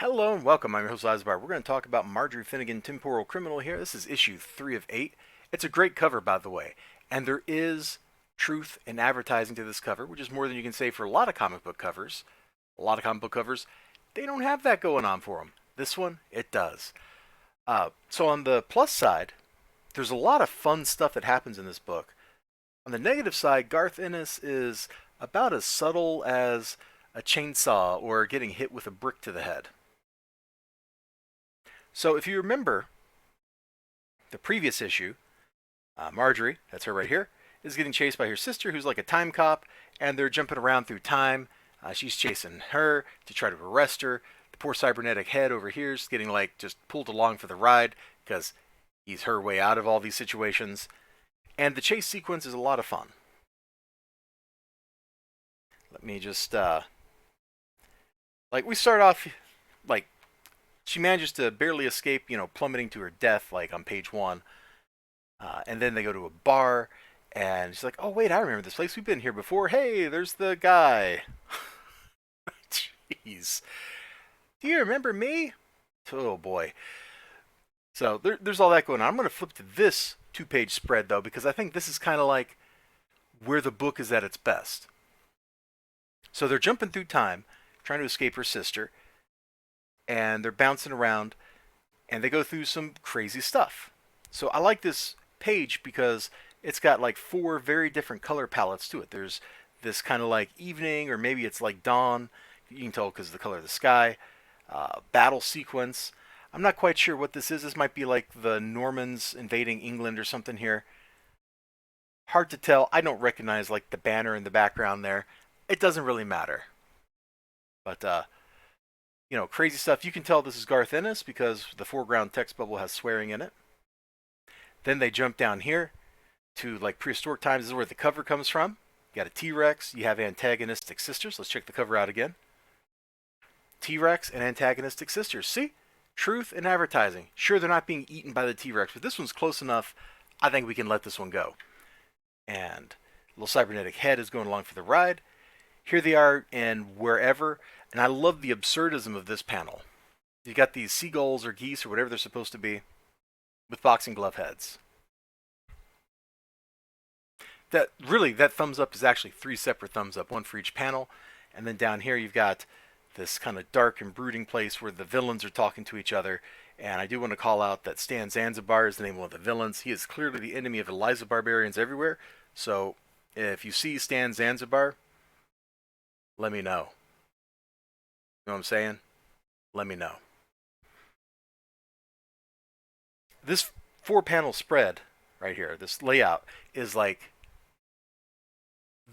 Hello and welcome. I'm your host Elizibar. We're going to talk about Marjorie Finnegan, Temporal Criminal here. This is issue 3 of 8. It's a great cover, by the way. And there is truth in advertising to this cover, which is more than you can say for a lot of comic book covers. A lot of comic book covers, they don't have that going on for them. This one, it does. So on the plus side, there's a lot of fun stuff that happens in this book. On the negative side, Garth Ennis is about as subtle as a chainsaw or getting hit with a brick to the head. So if you remember the previous issue, Marjorie, that's her right here, is getting chased by her sister, who's like a time cop, and they're jumping around through time. She's chasing her to try to arrest her. The poor cybernetic head over here is getting like just pulled along for the ride because he's her way out of all these situations. And the chase sequence is a lot of fun. Let me just we start off like she manages to barely escape, plummeting to her death, like on page 1. And then they go to a bar, and she's like, "Oh wait, I remember this place. We've been here before. Hey, there's the guy." Jeez, do you remember me? Oh boy. So there's all that going on. I'm going to flip to this 2-page spread though, because I think this is kind of like where the book is at its best. So they're jumping through time, trying to escape her sister, and they're bouncing around, and they go through some crazy stuff. So I like this page because it's got like 4 very different color palettes to it. There's this kind of like evening, or maybe it's like dawn. You can tell because of the color of the sky. Battle sequence. I'm not quite sure what this is. This might be like the Normans invading England or something here. Hard to tell. I don't recognize like the banner in the background there. It doesn't really matter. But crazy stuff. You can tell this is Garth Ennis because the foreground text bubble has swearing in it. Then they jump down here to like prehistoric times. This is where the cover comes from. You got a T-Rex. You have antagonistic sisters. Let's check the cover out again. T-Rex and antagonistic sisters. See? Truth in advertising. Sure, they're not being eaten by the T-Rex, but this one's close enough. I think we can let this one go. And little cybernetic head is going along for the ride. Here they are in wherever, and I love the absurdism of this panel. You got these seagulls or geese or whatever they're supposed to be with boxing glove heads. That thumbs up is actually 3 separate thumbs up, one for each panel. And then down here you've got this kind of dark and brooding place where the villains are talking to each other. And I do want to call out that Stan Zanzibar is the name of one of the villains. He is clearly the enemy of Elizibar barbarians everywhere. So if you see Stan Zanzibar, let me know. You know what I'm saying? Let me know. This 4-panel spread right here, this layout, is like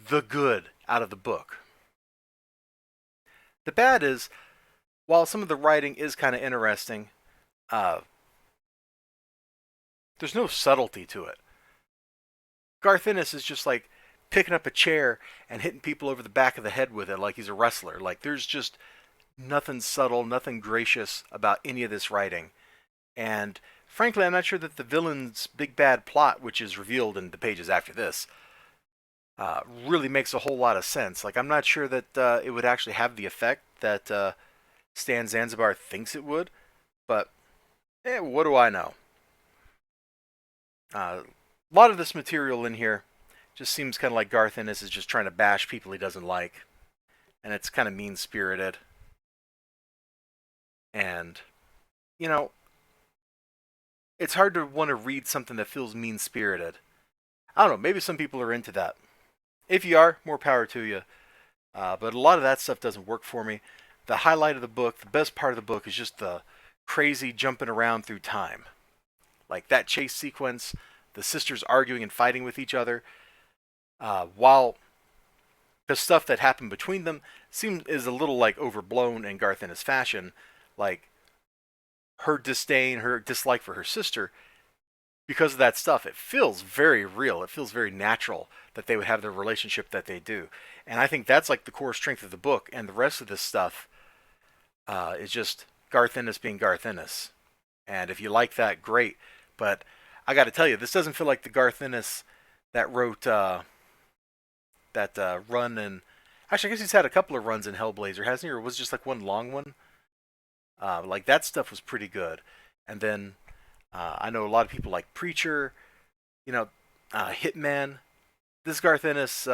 the good out of the book. The bad is, while some of the writing is kind of interesting, there's no subtlety to it. Garth Ennis is just like picking up a chair and hitting people over the back of the head with it like he's a wrestler. Like there's just nothing subtle, nothing gracious about any of this writing. And frankly, I'm not sure that the villain's big bad plot, which is revealed in the pages after this, really makes a whole lot of sense. Like, I'm not sure that it would actually have the effect that Stan Zanzibar thinks it would, but what do I know? A lot of this material in here just seems kind of like Garth Ennis is just trying to bash people he doesn't like, and it's kind of mean-spirited. And, it's hard to want to read something that feels mean-spirited. I don't know, maybe some people are into that. If you are, more power to you. But a lot of that stuff doesn't work for me. The highlight of the book, the best part of the book, is just the crazy jumping around through time. Like that chase sequence, the sisters arguing and fighting with each other, while the stuff that happened between them is a little like overblown in Garth Ennis fashion, like her disdain, her dislike for her sister. Because of that stuff, it feels very real. It feels very natural that they would have the relationship that they do. And I think that's like the core strength of the book. And the rest of this stuff is just Garth Ennis being Garth Ennis. And if you like that, great. But I got to tell you, this doesn't feel like the Garth Ennis that wrote that run in... Actually, I guess he's had a couple of runs in Hellblazer, hasn't he? Or was it just like one long one? Like that stuff was pretty good. And then I know a lot of people like Preacher, you know, Hitman. This Garth Ennis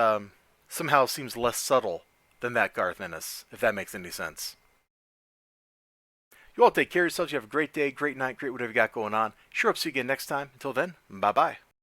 somehow seems less subtle than that Garth Ennis, if that makes any sense. You all take care of yourselves. You have a great day, great night, great whatever you got going on. Sure hope to see you again next time. Until then, bye bye.